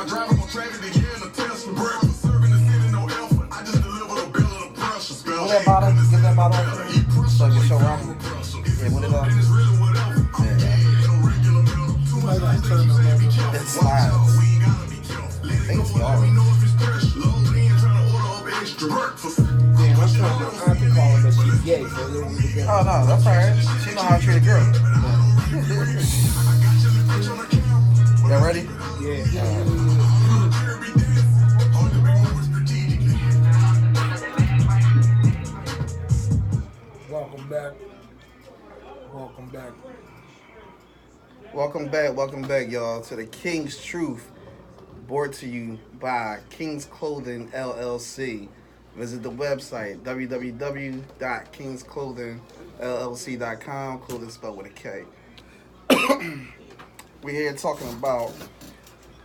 My driver gon' traffic the year in a Tesla. Breakfast serving the city, no effort. I just deliver the bill of the pressure. Get that bottle, get that bottle up there. So you show up. Yeah, what is that? Yeah. It slides. I think it's y'all. Damn, I'm trying my aunt to call her, but she's gay, so it don't even Oh no, that's alright. She know how to treat a girl. Y'all ready? Yeah. Welcome back. Welcome back, y'all, to the King's Truth, brought to you by King's Clothing LLC. Visit the website www.kingsclothingllc.com. Clothing spelled with a K. We're here talking about,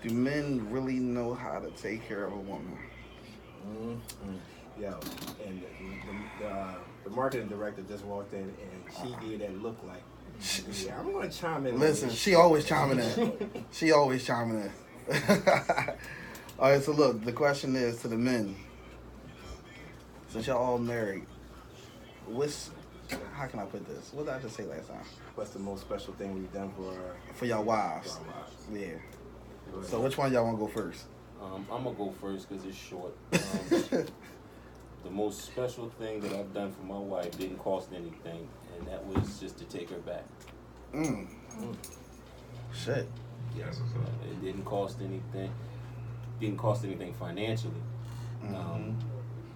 do men really know how to take care of a woman? Yo, and the marketing director just walked in, and she gave that look like, yeah, I'm gonna chime in. Listen, she always chiming in. All right, so look, the question is to the men. Since y'all all married, how can I put this? What did I just say last time? What's the most special thing we've done For y'all wives? Yeah. So which one y'all want to go first? I'm gonna go first because it's short. The most special thing that I've done for my wife didn't cost anything, and that was just to take her back. Shit. Yes. It didn't cost anything. Didn't cost anything financially,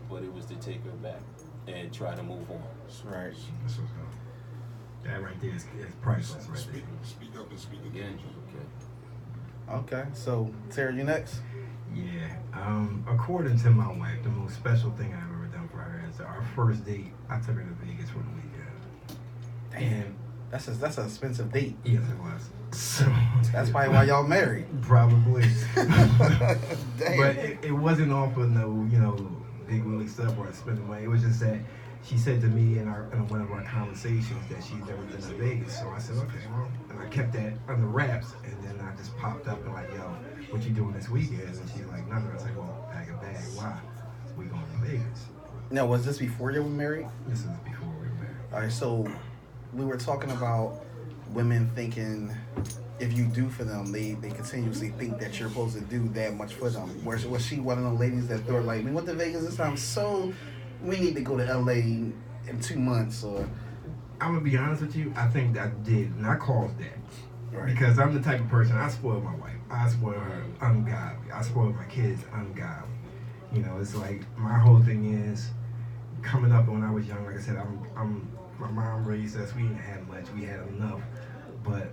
but it was to take her back and try to move on. Right. That right there is priceless. Right there. Speak up and speak again. Okay. So Sarah, you next. Yeah. According to my wife, the most special thing I've ever done for her is our first date. I took her to Vegas for the weekend. Damn. That's an expensive date. Yes, it was. So That's probably why y'all married. Probably. Damn. But it wasn't off of no, big willy stuff or spending money. It was just that she said to me in one of our conversations that she's never been to Vegas. So I said, okay, well, and I kept that under wraps. And then I just popped up and like, yo, what you doing this weekend? And she's like, nothing. I was like, well, pack a bag. Why? We going to Vegas. Now, was this before you were married? This is before we were married. All right, so we were talking about women thinking if you do for them, they continuously think that you're supposed to do that much for them. Was she one of the ladies that thought like, we went to Vegas this time, so we need to go to LA in 2 months? Or I'm gonna be honest with you, I think I did, and I caused that. Right. Because I'm the type of person, I spoil my wife. I spoil her ungodly. I spoil my kids ungodly. It's like my whole thing is coming up when I was young. Like I said, my mom raised us. We didn't have much. We had enough, but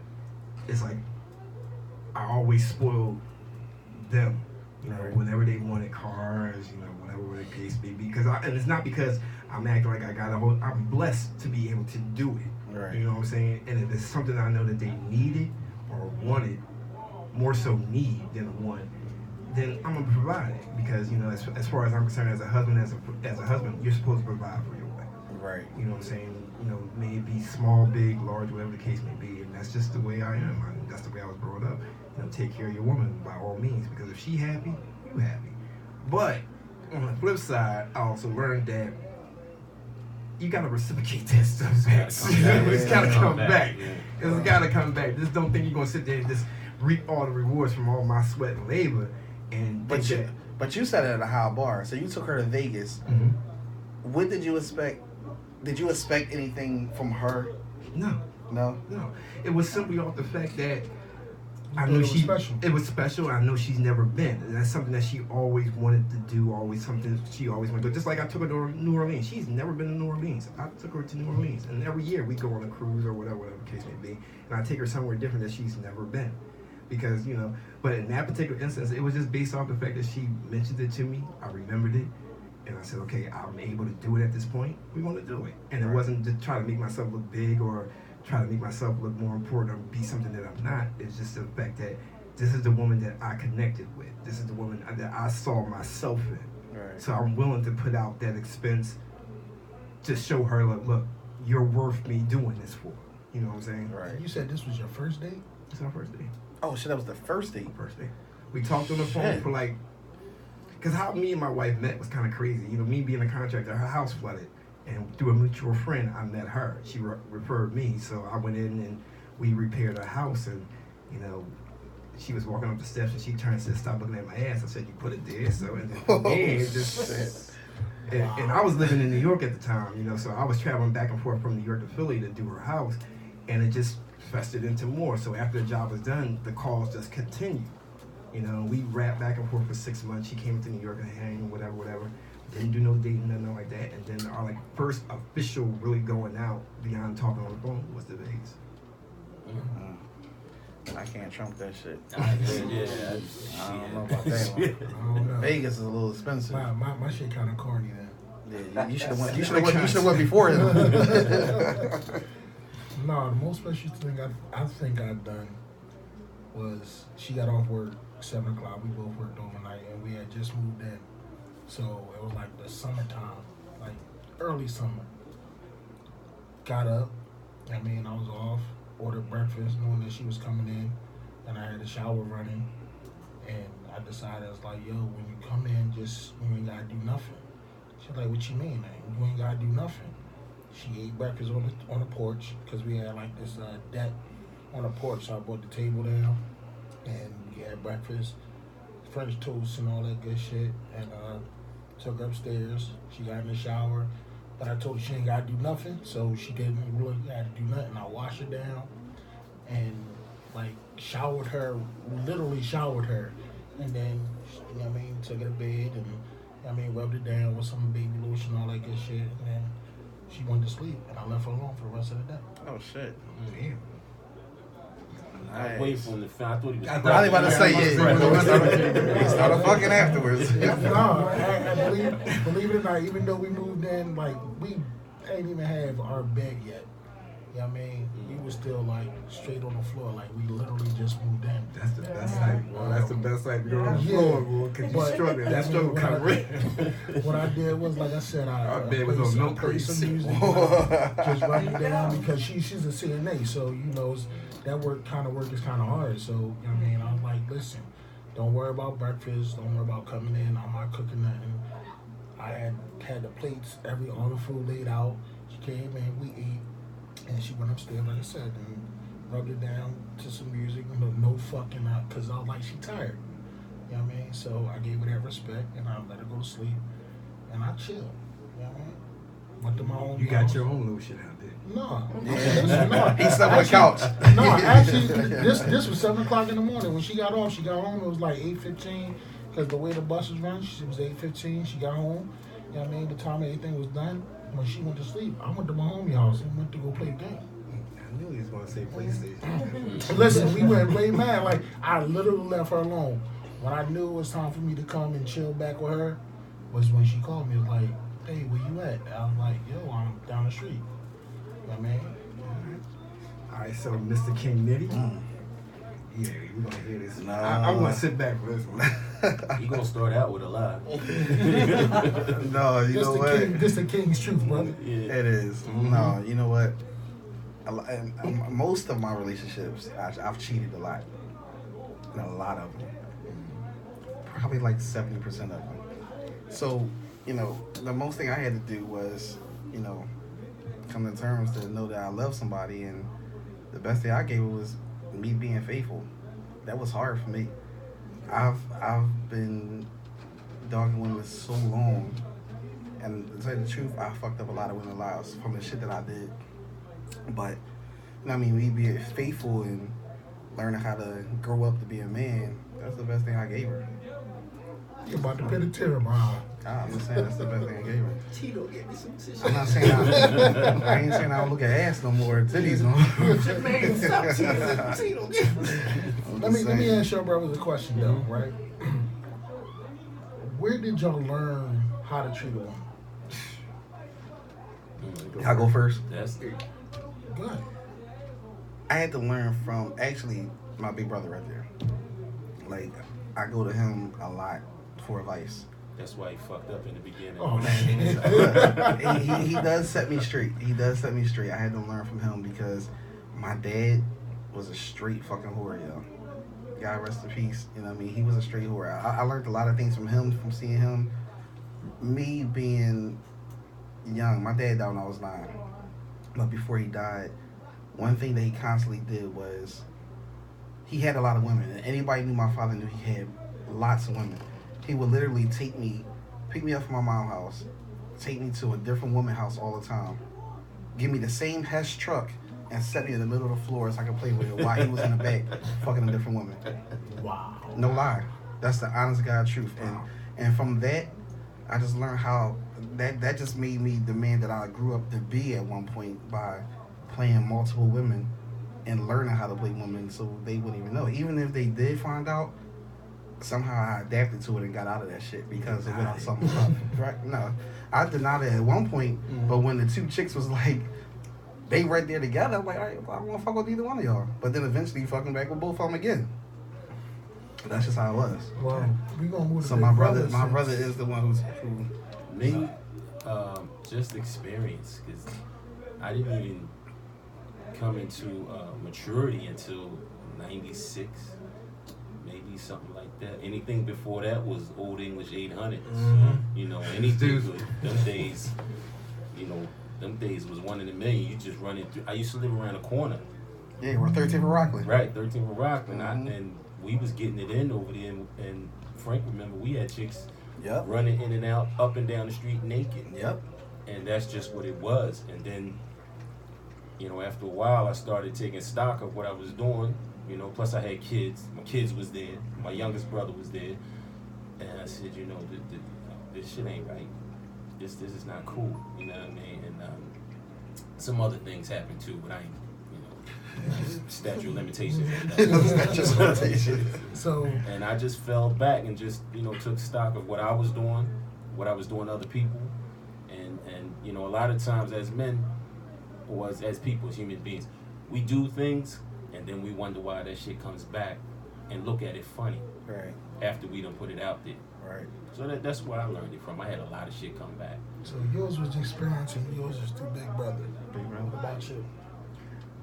it's like I always spoiled them. Right. Whenever they wanted cars, whatever the case may be. And it's not because I'm acting like I got a whole. I'm blessed to be able to do it. Right. You know what I'm saying? And if it's something I know that they needed or wanted, more so need than want, then I'm gonna provide it because as far as I'm concerned, as a husband, as a husband, you're supposed to provide for your wife. right. You know what I'm saying? May it be small, big, large, whatever the case may be, and that's just the way I am. That's the way I was brought up. Take care of your woman by all means because if she happy, you happy. But on the flip side, I also learned that you gotta reciprocate that stuff back. It's gotta come back. It's gotta come back. Just don't think you're gonna sit there and just reap all the rewards from all my sweat and labor. And But you said it at a high bar. So you took her to Vegas. Mhm. What did you expect? Did you expect anything from her? No. It was simply off the fact that I knew it was special. I know she's never been, and that's something that she always wanted to do. Always something she always wanted to do. Just like I took her to New Orleans. She's never been to New Orleans. I took her to New Orleans, and every year we go on a cruise or whatever the case may be, and I take her somewhere different that she's never been, because But in that particular instance, it was just based off the fact that she mentioned it to me. I remembered it, and I said, okay, I'm able to do it at this point. We want to do it, and it wasn't to try to make myself look big or try to make myself look more important or be something that I'm not. It's just the fact that this is the woman that I connected with. This is the woman that I saw myself in. Right. So I'm willing to put out that expense to show her, look, you're worth me doing this for. You know what I'm saying? Right. You said this was your first date? It's our first date. Oh shit, that was the first date. First date. We talked on the phone for like, because how me and my wife met was kind of crazy. You know, me being a contractor, her house flooded. And through a mutual friend, I met her. She referred me. So I went in and we repaired her house. And, you know, she was walking up the steps and she turned and said, "Stop looking at my ass." I said, "You put it there." So, and then it just... And I was living in New York at the time, you know, so I was traveling back and forth from New York to Philly to do her house, and it just festered into more. So after the job was done, the calls just continued. You know, we rapped back and forth for 6 months. She came to New York and hang, whatever. Didn't do no dating, nothing like that. And then our like first official really going out beyond talking on the phone was the Vegas. I can't trump that shit. I don't know about that one. I don't know. Vegas is a little expensive. My shit kind of corny then. Yeah, you should have went. You should have went before him. No, the most special thing I think I've done was she got off work 7 o'clock. We both worked overnight, and we had just moved in. So it was like the summertime, like early summer. Got up. I mean, I was off. Ordered breakfast, knowing that she was coming in, and I had a shower running. And I decided, I was like, "Yo, when you come in, just you ain't gotta do nothing." She's like, "What you mean, man? You ain't gotta do nothing." She ate breakfast on the porch because we had like this deck on the porch. So I brought the table down, and we had breakfast, French toast, and all that good shit. And took her upstairs. She got in the shower. But I told her she ain't gotta do nothing, so she didn't really have to do nothing. I washed her down and like literally showered her, and then you know what I mean, took her to bed and rubbed her down with some baby lotion, all that good shit, and then she went to sleep, and I left her alone for the rest of the day. Oh shit! Damn. I was waiting for him to fin. I thought he was. I was about to say yeah. He started fucking afterwards. No, and believe it or not, even though we moved in, like we ain't even have our bed yet. You know what I mean? We were still like straight on the floor, like we literally just moved in. That's the best type, boy. That's the best type. You're on the floor, boy, because you're struggling. That struggle kind of real. What I did was, like I said, Our bed was on milk played crates. some music, just run it down because she's a CNA, so you know that work is kind of hard. So you know what I mean? I was like, listen, don't worry about breakfast, don't worry about coming in. I'm not cooking nothing. I had the plates, all the food laid out. She came in, we ate, and she went upstairs, like I said, and rubbed it down to some music, no fucking up, because I was like, she tired. You know what I mean? So I gave her that respect, and I let her go to sleep, and I chilled. You know what I mean? Went to my own You house. got your own little shit out there. No. Yeah. No. He slept on the couch. No, actually, this was 7 o'clock in the morning. When she got off, she got home, it was like 8:15, because the way the buses run, it was 8:15, she got home. You know what I mean? The time everything was done, when she went to sleep, I went to my homie house and went to go play the game. I knew he was going to say PlayStation. Listen, we went way mad. Like, I literally left her alone. When I knew it was time for me to come and chill back with her, was when she called me. It was like, "Hey, where you at?" I was like, "Yo, I'm down the street." You know what I mean? All right, so Mr. King Nitty. Yeah, we're going to hear this. No. I'm going to sit back for this one. You gonna start out with a lie. No, you know what? This the king's truth, brother. Yeah. It is. No, you know what? Most of my relationships, I've cheated a lot. And a lot of them. Probably like 70% of them. So, you know, the most thing I had to do was, you know, come to terms to know that I love somebody, and the best thing I gave was me being faithful. That was hard for me. I've been dogging women so long, and to tell you the truth, I fucked up a lot of women's lives from the shit that I did. But, you know what I mean, me being faithful and learning how to grow up to be a man, that's the best thing I gave her. You're about to put a tear in my eye. I'm just saying that's the best thing I gave her. Tito, get me some tissue. I'm not saying I ain't saying I don't look at ass no more, titties no more. Man, stop Tito. Let me ask your brothers a question though, right? Where did y'all learn how to treat a woman? I go first. That's Good. I had to learn from actually my big brother right there. Like, I go to him a lot for advice. That's why he fucked up in the beginning. Oh man. he does set me straight. He does set me straight. I had to learn from him because my dad was a straight fucking whore, yo. God rest in peace. You know what I mean? He was a straight whore. I learned a lot of things from him, from seeing him. Me being young, my dad died when I was 9. But before he died, one thing that he constantly did was he had a lot of women. And anybody knew my father knew he had lots of women. He would literally pick me up from my mom's house, take me to a different woman's house all the time, give me the same Hess truck, and set me in the middle of the floor so I could play with it while he was in the back fucking a different woman. Wow. No lie. That's the honest God truth. And from that, I just learned how that just made me the man that I grew up to be at one point by playing multiple women and learning how to play women so they wouldn't even know. Even if they did find out, somehow I adapted to it and got out of that shit because of what something about right? No. I denied it at one point, but when the two chicks was like, they right there together, I'm like, all right, well, I don't want to fuck with either one of y'all. But then eventually fucking back with both of them again. That's just how it was. Well, we gonna move to So Big my brother Brother is the one who Me, just experience, because I didn't even come into maturity until 96, maybe something like that. Anything before that was Old English 800s. You know, anything good. Them days, you know, them days was 1 in a million. You just running through. I used to live around the corner. Yeah, we're 13 for Rockland. Right, 13 for Rockland. And we was getting it in over there. And Frank, remember, we had chicks Yep. running in and out, up and down the street naked. Yep. And that's just what it was. And then, you know, after a while, I started taking stock of what I was doing. You know, plus I had kids. My kids was there. My youngest brother was there. And I said, you know, this shit ain't right. This is not cool. You know what I mean? And some other things happened too, but I ain't, you know, statute of limitations. Just limitation. So, And I just fell back and just, you know, took stock of what I was doing to other people. And you know, a lot of times as men, or as people, as human beings, we do things and then we wonder why that shit comes back and look at it funny. Right. After we done put it out there. Right. So that's where I learned it from. I had a lot of shit come back. so yours was experience and yours is through Big Brother. Big brother. What about you?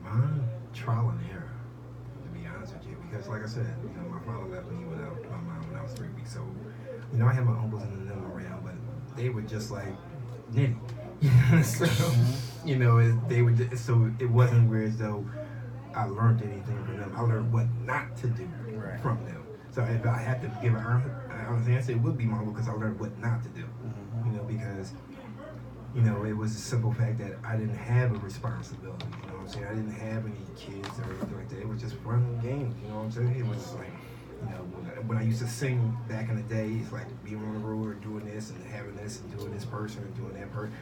Mine, trial and error, to be honest with you. Because like I said, you know, my father left me without my mom when I was 3 weeks old. You know, I had my uncles and them around, but they were just like nitty. So, you know, they were just, so it wasn't where as though I learned anything from them. I learned what not to do from them. So if I had to give an honest answer, it would be my uncle because I learned what not to do. You know, because, you know, it was a simple fact that I didn't have a responsibility. You know what I'm saying? I didn't have any kids or anything like that. It was just fun games. You know what I'm saying? It was like, you know, when I used to sing back in the day, it's like being on the road and doing this and having this and doing this person and doing that person.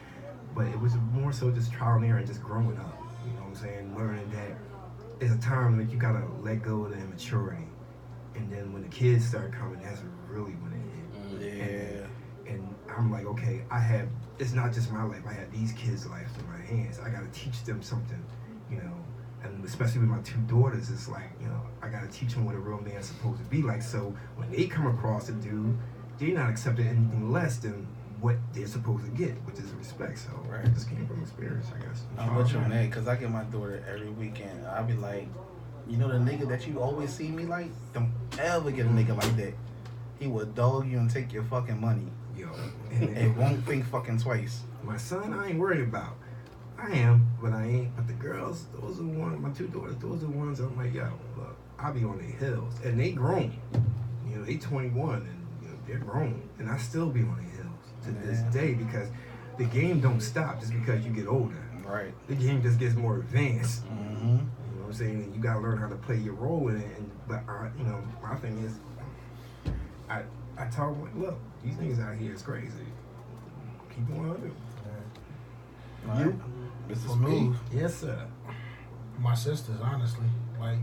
But it was more so just trial and error and just growing up. You know what I'm saying? Learning that it's a time when you gotta let go of the immaturity. And then when the kids start coming, that's really when it hit. Yeah. And I'm like, okay, it's not just my life. I have these kids' lives in my hands. I gotta teach them something, you know. And especially with my 2 daughters, it's like, you know, I gotta teach them what a real man's supposed to be like. So when they come across a dude, they're not accepting anything less than what they're supposed to get, which is respect. So it just came from experience, I guess. I'm with you on that because I get my daughter every weekend. I'll be like, you know the nigga that you always see me like? Don't ever get a nigga like that. He will dog you and take your fucking money. Yo, and won't think fucking twice. My son, I ain't worried about. I am, but I ain't. But the girls, those are the ones, my 2 daughters, those are the ones I'm like, yo, look, I'll be on their hills. And they grown. You know, they 21 and you know, they're grown. And I still be on their hills to this day because the game don't stop just because you get older. Right. The game just gets more advanced. Mm-hmm. You know what I'm saying? And you gotta learn how to play your role in it. But you know, my thing is, I tell them, like, look, these niggas out here is crazy. Keep on under. You? Mr. For me, Smooth. Yes, sir. my sisters, honestly, like,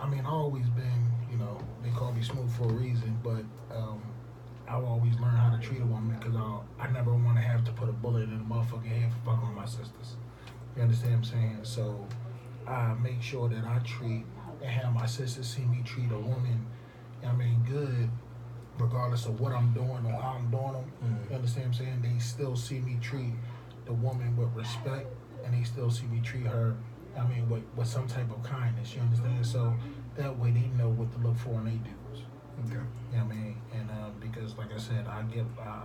I mean, I've always been, you know, they call me Smooth for a reason, but I've always learned how to treat a woman because I never want to have to put a bullet in a motherfucking head for fucking with my sisters. You understand what I'm saying? So I make sure that I treat and have my sisters see me treat a woman, I mean, good, regardless of what I'm doing or how I'm doing them. You understand what I'm saying? They still see me treat the woman with respect, and they still see me treat her, I mean, with some type of kindness. You understand? So That way they know what to look for in they dudes. Okay. You know what I mean? And because like I said, I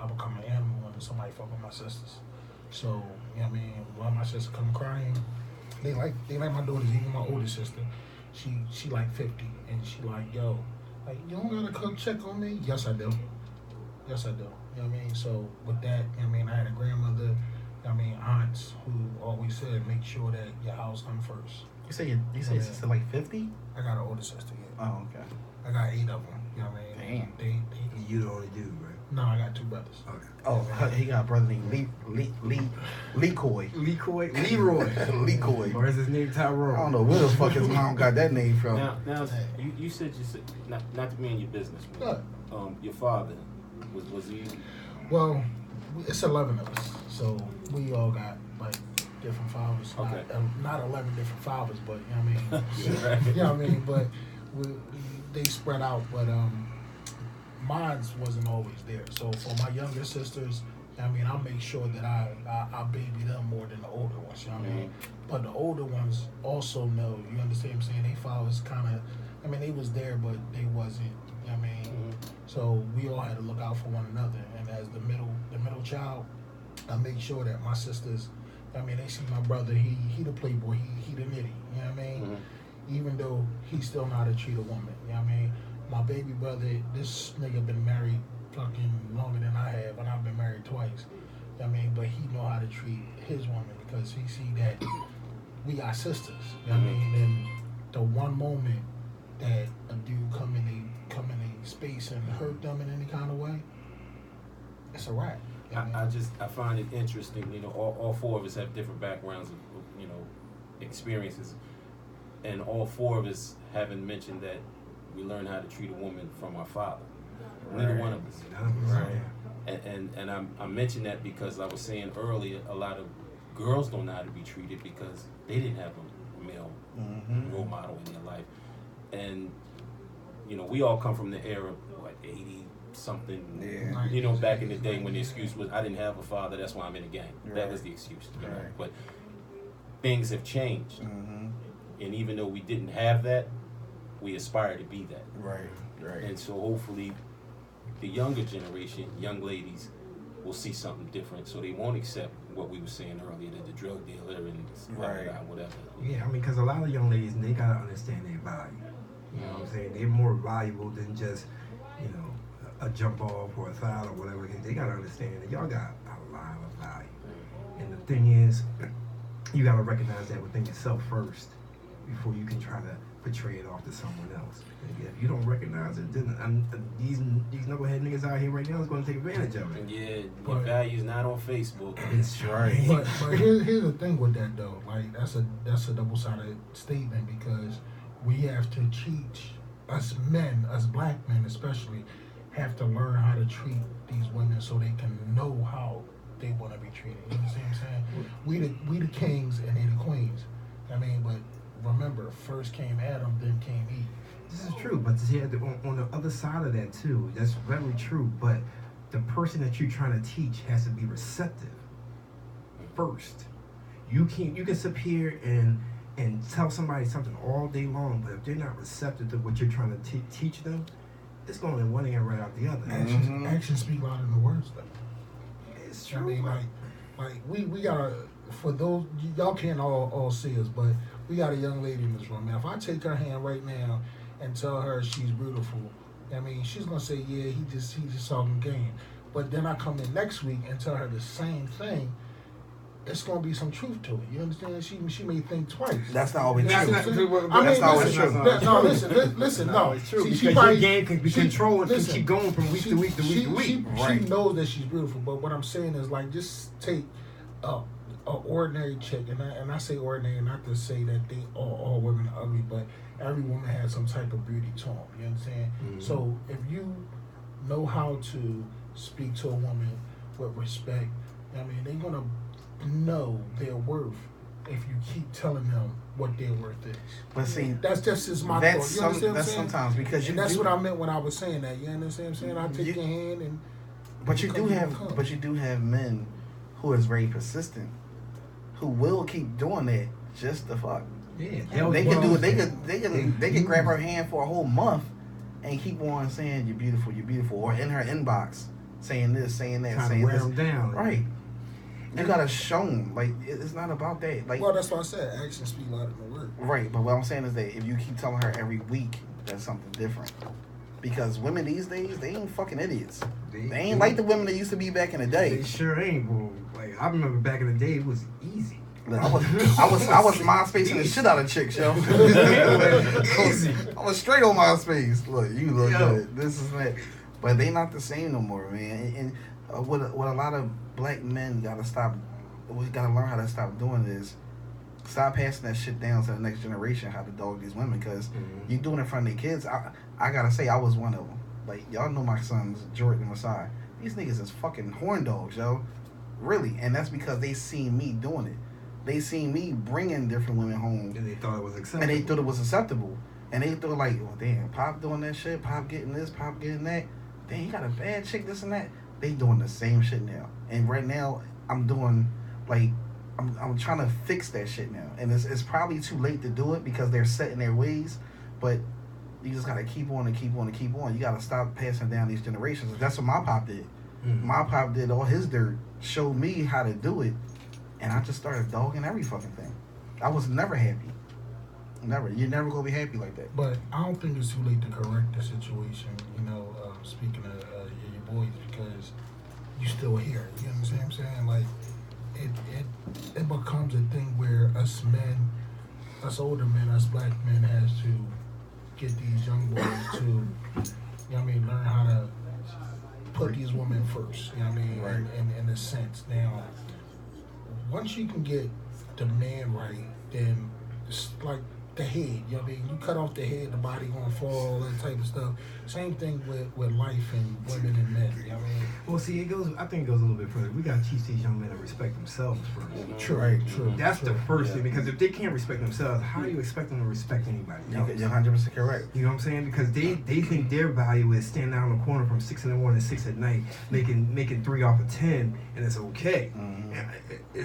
become an animal when somebody fuck with my sisters. So, you know what I mean, when my sister come crying, they like my daughters, even my older sister. She like 50 and she like, yo, like, you don't gotta come check on me? Yes I do. Yes I do. You know what I mean? So with that, you know what I mean, I had a grandmother, you know what I mean, aunts who always said make sure that your house come first. You say your sister like 50? I got an older sister, yeah. Oh, okay. I got 8 of them. You know what I mean? Damn. They You the only dude, right? no, I got 2 brothers. Okay. Oh, he got a brother named Lee Coy. Leroy. Lee Coy. Or is his name Tyrone? I don't know where the fuck his mom got that name from. Now you said not to be in your business, but your father was he? Well, it's 11 of us, so we all got like different fathers. Okay. Not 11 different fathers, but you know what I mean. Yeah, right. You know what I mean. But they spread out. But mine wasn't always there. So for my younger sisters, I mean, I make sure that I baby them more than the older ones. You know what I mean. But the older ones also know. You understand what I'm saying? They fathers kind of. I mean, they was there, but they wasn't. You know what I mean. So we all had to look out for one another. And as the middle child, I make sure that my sisters, I mean, they see my brother, he the playboy, he the nitty, you know what I mean? Even though he still know how to treat a woman, you know what I mean? My baby brother, this nigga been married fucking longer than I have, and I've been married twice, you know what I mean? But he know how to treat his woman because he see that we got sisters, you know what I mean? And the one moment that a dude come in a space and hurt them in any kind of way, it's a wrap. You know what I mean? I find it interesting. You know, all 4 of us have different backgrounds of you know experiences, and all 4 of us haven't mentioned that we learn how to treat a woman from our father. Neither one of us. Right. And I mentioned that because I was saying earlier, a lot of girls don't know how to be treated because they didn't have a male role model in their life, and you know, we all come from the era, what, 80 something. Yeah. You know, back in the day when the excuse was, I didn't have a father, that's why I'm in a gang. Right. That was the excuse. You know? Right. But things have changed. And even though we didn't have that, we aspire to be that. Right. And so hopefully the younger generation, young ladies, will see something different so they won't accept what we were saying earlier, that the drug dealer and whatever. Yeah, I mean, because a lot of young ladies, they got to understand their value. You know what I'm saying? They're more valuable than just, you know, a jump off or a foul or whatever. They got to understand that y'all got a lot of value. And the thing is, you got to recognize that within yourself first before you can try to portray it off to someone else. And if you don't recognize it, then these knucklehead niggas out here right now is going to take advantage of it. Yeah, your value's not on Facebook. It's right. But here's the thing with that though, like that's a double-sided statement because we have to teach us men, us black men especially, have to learn how to treat these women so they can know how they want to be treated. You understand what I'm saying? We the kings and they the queens. I mean, but remember, first came Adam, then came Eve. This is true, but see, on the other side of that too, that's very true. But the person that you're trying to teach has to be receptive first. You can sit here and tell somebody something all day long, but if they're not receptive to what you're trying to teach them, it's going in one ear right out the other. Actions speak louder than words, though. It's true. I mean, like we gotta, for those y'all can't all see us, but we got a young lady in this room. Now, if I take her hand right now and tell her she's beautiful, I mean, she's gonna say, yeah, he just talking game. But then I come in next week and tell her the same thing. It's gonna be some truth to it. You understand? She may think twice. That's not always true. That's not always true. No, listen. No, it's true. She Because probably, your game can be controlled and keep going from week to week to week to week. She knows that she's beautiful, but what I'm saying is like just take a ordinary chick, and I say ordinary not to say that they all women are ugly, but every woman has some type of beauty to them. You understand? Mm-hmm. So if you know how to speak to a woman with respect, I mean, they're gonna know their worth if you keep telling them what their worth is. But see, that's just my that's thought. You understand what I'm saying? sometimes because that's what I meant when I was saying that. You understand what I'm saying? I take your hand and. But you do have men who is very persistent, who will keep doing that just to fuck. Yeah, They could do it. They could grab her hand for a whole month and keep on saying you're beautiful, or in her inbox saying this, saying that, trying saying to wear this. them down. Right. You gotta show them. Like, it's not about that. Like, Well, that's why I said actions speak louder than words. right. But what I'm saying is that if you keep telling her every week, that's something different. Because women these days, they ain't fucking idiots. They ain't like the women that used to be back in the day. They sure ain't, bro. Like I remember back in the day, it was easy. Look, I was MySpace the shit out of chicks, yo. I was straight on MySpace. Look, you look good. This is that. But they not the same no more, man. And what a lot of black men gotta stop. We gotta learn how to stop doing is stop passing that shit down to the next generation. How to dog these women, because you doing it in front of their kids. I gotta say, I was one of them. Like, y'all know my sons, Jordan and Masai. These niggas is fucking horn dogs, yo. Really, and that's because they seen me doing it. They seen me bringing different women home, And they thought it was acceptable. and they thought it was acceptable. And they thought like, well, damn, Pop doing that shit, Pop getting this, Pop getting that. Damn, he got a bad chick, this and that. They doing the same shit now. And right now, I'm doing like, I'm trying to fix that shit now. And it's probably too late to do it because they're set in their ways. But you just gotta keep on and keep on and keep on. You gotta stop passing down these generations. That's what my pop did. My pop did all his dirt, showed me how to do it, and I just started dogging every fucking thing. I was never happy. Never. You're never gonna be happy like that. But I don't think it's too late to correct the situation. You know, speaking of your boys, because you still here. You understand what I'm saying? Like, it becomes a thing where us men, us older men, us black men, has to get these young boys to, you know what I mean, learn how to put these women first. You know what I mean? Right. In a sense. Now, once you can get the man right, then it's like the head. You know what I mean? You cut off the head, the body gonna fall, all that type of stuff. Same thing with life and women and men. You know what I mean? Well, see, I think it goes a little bit further. We gotta teach these young men to respect themselves first. True. Right. True. That's true. the first thing, because if they can't respect themselves, how do you expect them to respect anybody else? You're 100% correct. You know what I'm saying? Because they think their value is standing out in the corner from 6 in the morning to 6 at night, making 3 off of 10, and it's okay.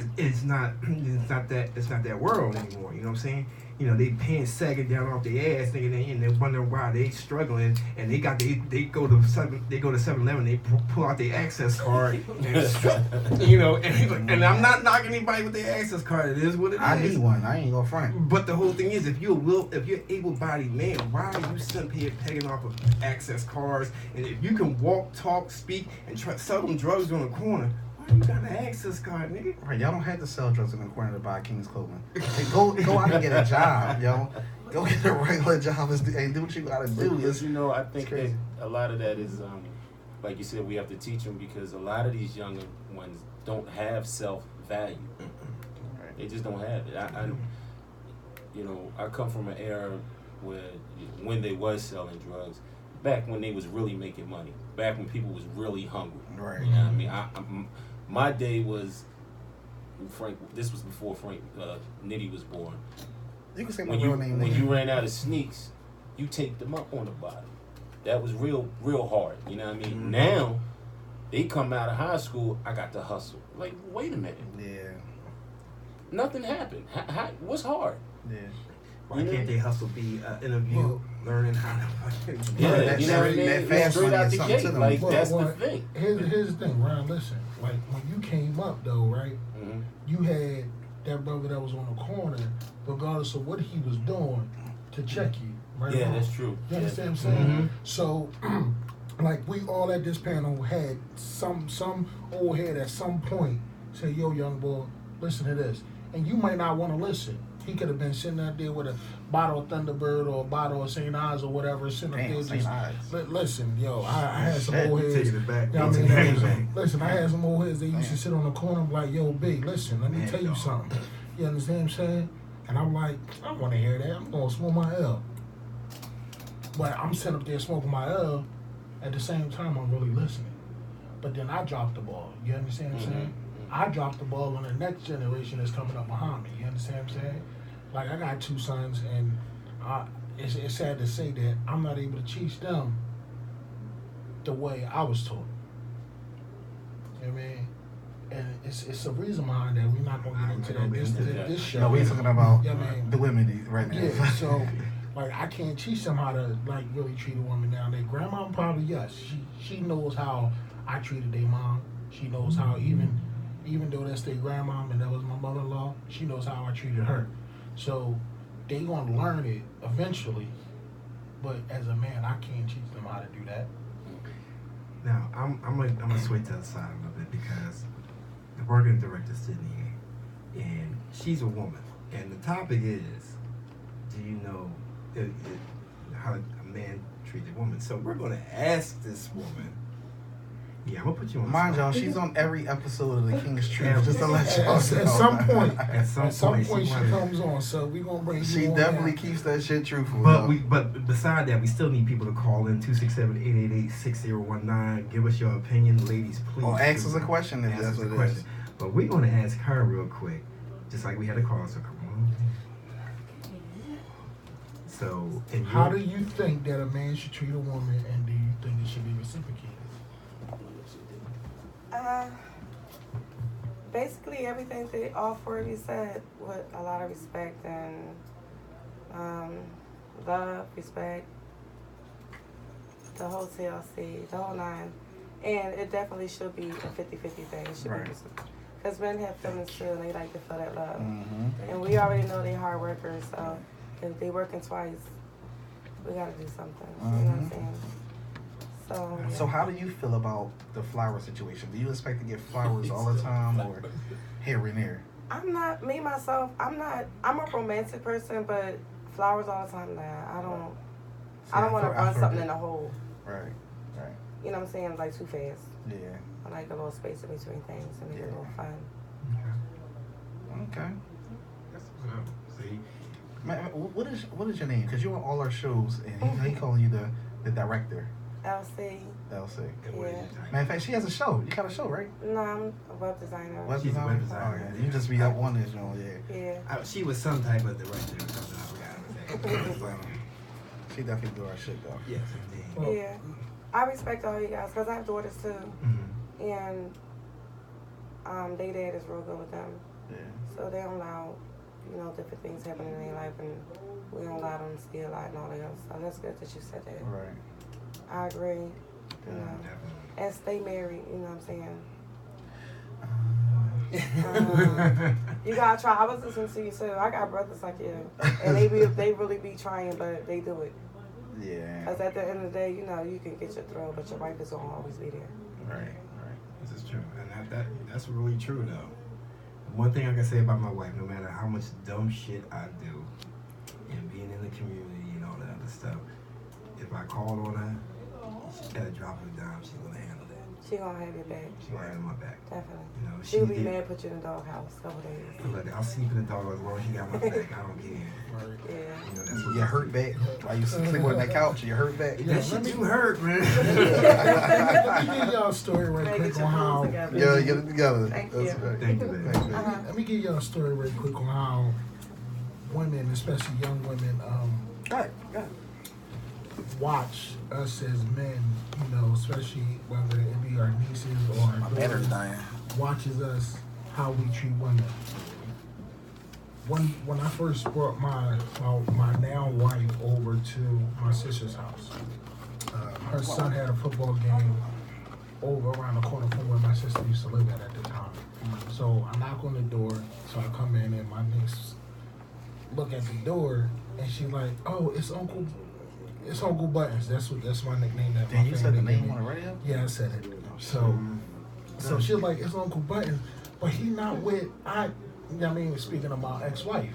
It's not that world anymore. You know what I'm saying? You know, they pants sagging down off their ass, thinking and they're wondering why they struggling, and they go to 7-Eleven, they pull out their access card, and, you know, and I'm not knocking anybody with their access card. It is what it is. I need one. I ain't gonna front. But the whole thing is, if you're able-bodied man, why are you sitting here pegging off of access cards? And if you can walk, talk, speak, and sell them drugs on the corner, why you got an access card, nigga? Right, y'all don't have to sell drugs in the corner to buy King's Clothing. Hey, go out and get a job, yo. Go get a regular job and do what you gotta do. Because, you know, I think that crazy. a lot of that is, like you said, we have to teach them, because a lot of these younger ones don't have self-value. They just don't have it. I come from an era where when they was selling drugs, back when they was really making money, back when people was really hungry. Right. You know what I mean? My day was Frank. This was before Frank Nitty was born. You can say my When real name. you ran out of sneaks, you taped them up on the bottom. That was real hard. You know what I mean? Now, they come out of high school, I got to hustle. Like, wait a minute. Yeah. Nothing happened. What's hard? Yeah. Why can't they hustle be interview, learning how to fucking... Yeah, that- you know what I mean? that fast Straight money out is the something gate. to them. Like, Well, that's well, the thing. Here's the thing, Ryan. Listen, like when you came up though, right? Mm-hmm. You had that brother that was on the corner, regardless of what he was doing, to check you. Right? Yeah, or wrong. that's true. You Yeah. understand what I'm saying? So, like we all at this panel had some old head at some point say, "Yo, young boy, listen to this," and you might not want to listen. He could have been sitting out there with a bottle of Thunderbird or a bottle of St. Ives or whatever, sitting up Damn, there St. just Ives. listen, yo. I had some Shit, old heads. taking it back. You know what I Taking mean? it back. Listen, I had some old heads. They used to Man. sit on the corner and be like, "Yo, big, listen, let me Man, tell you dog. something." You understand what I'm saying? And I'm like, I don't want to hear that. I'm gonna smoke my L. But I'm sitting up there smoking my L. At the same time, I'm really listening. But then I dropped the ball. You understand what I'm saying? I dropped the ball on the next generation that's coming up behind me. You understand what I'm saying? Like, I got 2 sons, and it's sad to say that I'm not able to teach them the way I was taught. You know what I mean? and it's a reason behind that. We're not gonna get into that this show. No, we're talking about Yeah, man. the women right now. Yeah, so like I can't teach them how to like really treat a woman nowadays. Grandma probably yes, she knows how I treated their mom. She knows how even though that's their grandmom and that was my mother-in-law, she knows how I treated her. So they gonna learn it eventually. But as a man, I can't teach them how to do that. Now, I'm gonna switch to the side a little bit because the marketing director's sitting here, and she's a woman. And the topic is, do you know how a man treats a woman? So we're gonna ask this woman. Yeah, I'm gonna put you on. Mind y'all, she's on every episode of The King's Truth. Just to let y'all know. At some point, At some point, she comes on. So we gonna bring. She you on definitely now. keeps that shit truthful. But beside that, we still need people to call in 267-888-6019. Give us your opinion, ladies, please. Or ask us a question if Ask that's us a what it question. is. But we're gonna ask her real quick, just like we had a call. So come on. So, How do you think that a man should treat a woman, and do you think it should be reciprocated? Basically everything that all four of you said with a lot of respect and love, respect, the whole TLC, the whole nine. And it definitely should be a 50-50 thing. It should Right. be because men have feelings too and they like to feel that love. Mm-hmm. And we already know they're hard workers, so if they working twice, we gotta do something. You know what I'm saying? So, yeah. So how do you feel about the flower situation? Do you expect to get flowers all the time or here and there? I'm not, me myself, I'm a romantic person, but flowers all the time, nah. I don't want to run something in a hole. Right. You know what I'm saying? Like too fast. Yeah. I like a little space in between things and make it a little fun. Okay. That's what's up. See, Man, what is your name? Because you're on all our shows, and he calling you the director. LC. LC. and what is your Yeah. type? Matter of fact, she has a show. You got a show, right? No, I'm a web designer. Web She's a web designer? designer. Oh, yeah. You just be up on this, you know, yeah. Yeah. She was some type of director or something. I forgot. She definitely do our shit, though. Yes, indeed. Well, Yeah. I respect all you guys because I have daughters too. Mm-hmm. And they dad is real good with them. Yeah. So they don't allow, different things happening in their life and we don't allow them to see a lot and all that else. So that's good that you said that. Right. I agree. You know. Definitely. And stay married, you know what I'm saying? You gotta try. I was listening to you too. I got brothers like you. And they really be trying, but they do it. Yeah. Because at the end of the day, you can get your thrill, but your wife is gonna always be there. Right. This is true, and that's really true though. One thing I can say about my wife, no matter how much dumb shit I do, and being in the community and all that other stuff, if I call on her, she gotta drop her dime. She's gonna handle that. She gonna have your back. She's gonna handle my back. Definitely. You know, She'll be did- mad, put you in the doghouse a couple days. Look, I'll sleep in the dog as long as she got my back. I don't care. Yeah. You know, that's what You hurt back while you sleep on that couch. You hurt back. Yeah, That shit too hurt, man. Let me give y'all a story right Better quick get your on clothes how. together. Yeah, get it together. Thank That's you. right. Thank you, baby. Let me give y'all a story right quick on how women, especially young women, Right. watch us as men. Especially whether it be our nieces or our My battery's daughters, dying. watches us how we treat women. When I first brought my now wife over to my sister's house, her son had a football game over around the corner from where my sister used to live at the time. So I knock on the door, so I come in and my niece look at the door and she's like, "Oh, it's Uncle Buttons." That's my nickname. That Damn, my you said the family gave name me. on the radio? Yeah, I said it. So she was like, "It's Uncle Buttons," but he not with speaking of my ex-wife.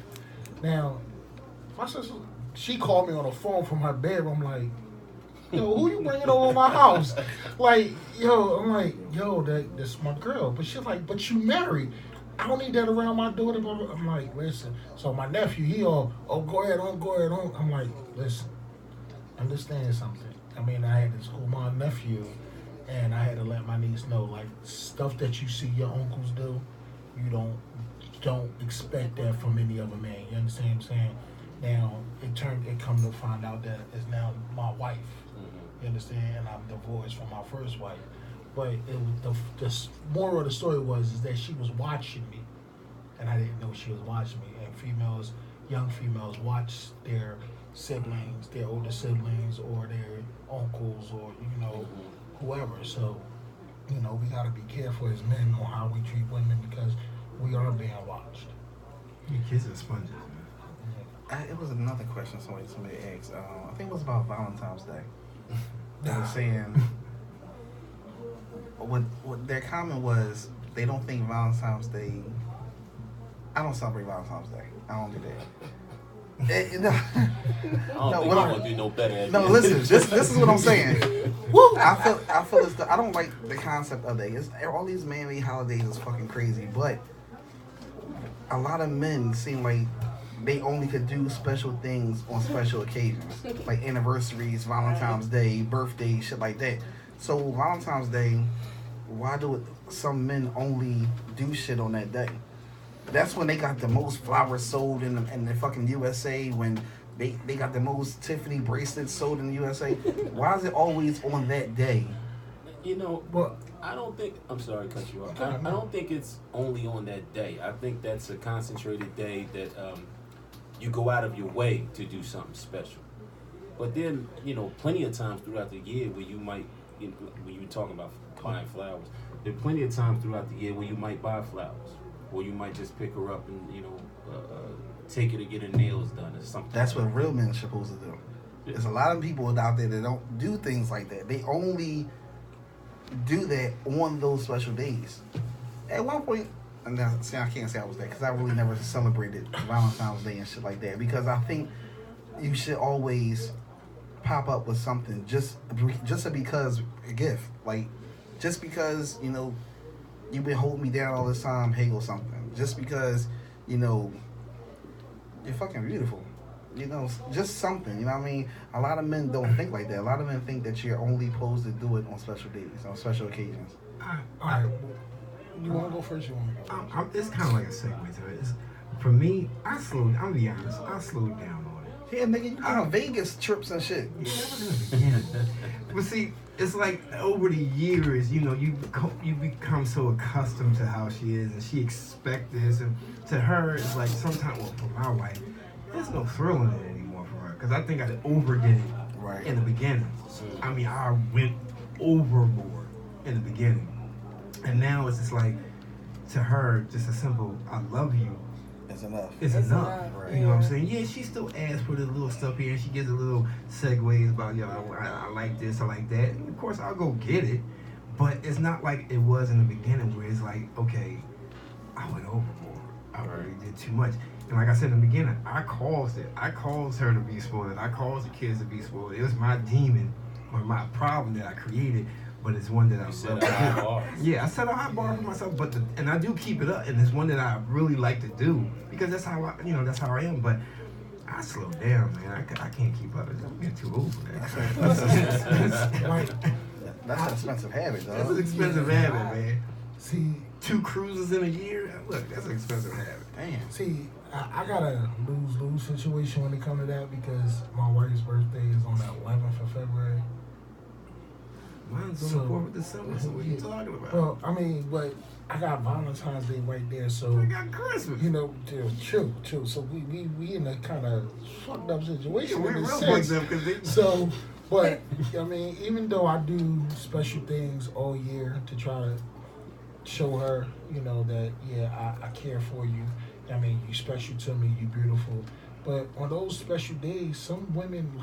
Now, my sister, she called me on the phone from her bedroom, like, "Yo, who you bringing over my house?" Like, I'm like, that's my girl. But she's like, "But you married. I don't need that around my daughter." I'm like, listen. So my nephew, he all, "Oh, go ahead on. I'm like, listen, understand something. I had to school my nephew, and I had to let my niece know, like, stuff that you see your uncles do, you don't expect that from any other man. You understand what I'm saying? Now, it come to find out that it's now my wife. You understand? And I'm divorced from my first wife. But it was the moral of the story is that she was watching me, and I didn't know she was watching me. And females, young females, watch their siblings, their older siblings, or their uncles, or whoever. So, we gotta be careful as men on how we treat women because we are being watched. Your kids are sponges. It was another question somebody asked. I think it was about Valentine's Day. They were saying what their comment was they don't think Valentine's Day. I don't celebrate Valentine's Day. I don't do that. I don't think you're gonna do no better at No, that. listen. This is what I'm saying. Woo! I feel as though I don't like the concept of that. All these man-made holidays is fucking crazy, but a lot of men seem like they only could do special things on special occasions, like anniversaries, Valentine's Day, birthdays, shit like that. So Valentine's Day, why do some men only do shit on that day? That's when they got the most flowers sold in the fucking USA, when they got the most Tiffany bracelets sold in the USA. Why is it always on that day? Well, I don't think, I'm sorry to cut you off. I don't think it's only on that day. I think that's a concentrated day that you go out of your way to do something special. But then, plenty of times throughout the year where you might, when you were talking about buying flowers, there are plenty of times throughout the year where you might buy flowers. Or you might just pick her up and, take her to get her nails done or something. That's what real men are supposed to do. There's a lot of people out there that don't do things like that. They only do that on those special days. At one point, and now, see, I can't say I was there because I really never celebrated Valentine's Day and shit like that, because I think you should always pop up with something just because a gift. Like, just because, you've been holding me down all this time, haggle something. Just because, you're fucking beautiful. Just something. You know what I mean? A lot of men don't think like that. A lot of men think that you're only supposed to do it on special days, on special occasions. All right. You want to go first? You want to go first? It's kind of like a segue to it. For me, I'm gonna be honest, I slowed down on it. Yeah, nigga, you go on Vegas trips and shit. Yeah. But see, it's like over the years, you become so accustomed to how she is, and she expects this, and to her, it's like sometimes, well, for my wife, there's no thrill in it anymore for her, because I think I overdid it in the beginning. I mean, I went overboard in the beginning, and now it's just like, to her, just a simple, I love you. It's enough. It's enough. Right. You know what I'm saying? Yeah, she still asks for the little stuff here, and she gives a little segues about, I like this, I like that. And of course, I'll go get it, but it's not like it was in the beginning where it's like, okay, I went overboard. I really did too much. And like I said in the beginning, I caused it. I caused her to be spoiled. I caused the kids to be spoiled. It was my demon or my problem that I created, but it's one that I set a high bar. Yeah, I set a high bar for myself, and I do keep it up, and it's one that I really like to do because that's how that's how I am. But I slow down, man. I can't keep up. I'm getting too old for that. That's an expensive habit, though. That's an expensive habit, man. See, 2 cruises in a year? Look, that's an expensive habit. Damn. See, I got a lose-lose situation when it comes to that because my wife's birthday is on the 11th of February. Mine's on the 4th of December, so what are you talking about? Well, I mean, but I got Valentine's Day right there, so... I got Christmas. True. So we in a kind of fucked up situation. Yeah, we're in real sense. fucked up because they... So, but, I mean, even though I do special things all year to try to show her, that, yeah, I care for you. I mean, you special to me, you beautiful. But on those special days, some women,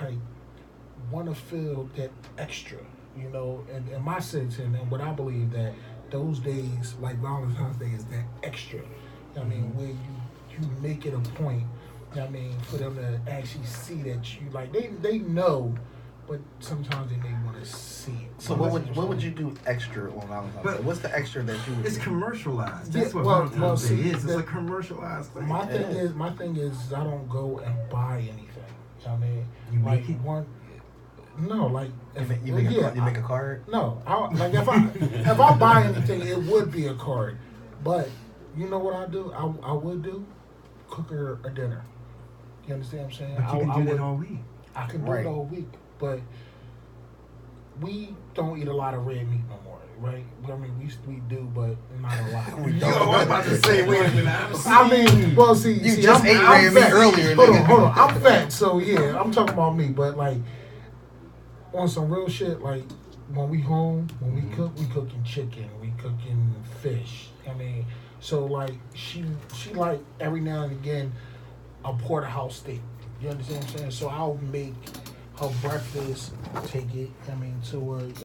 want to feel that extra, and in my sense, and what I believe that those days, like Valentine's Day, is that extra. I mean, where you make it a point, for them to actually see that you, they know, but sometimes they may want to see it. So what would you do extra on Valentine's Day? What's the extra that you would It's do? commercialized. That's what Valentine's Day is. It's a commercialized thing. My thing is I don't go and buy anything. I mean, You make it? You make a card? No, if I buy anything, it would be a card. But you know what I do? I would do? Cook her a dinner. You understand what I'm saying? But you can do that all week. I can do it all week, but we don't eat a lot of red meat no more, right? I mean, we do, but not a lot. We Yo, I'm about to say, wait a minute. I mean, well, see, You just ate I'm red meat fat. earlier, Hold nigga. on, hold on. I'm fat, so yeah, I'm talking about me. But like, on some real shit, like when we home, when we cook, we cooking chicken, we cooking fish. I mean, so like she like every now and again a porterhouse steak. You understand what I'm saying? So I'll make her breakfast, take it, to her.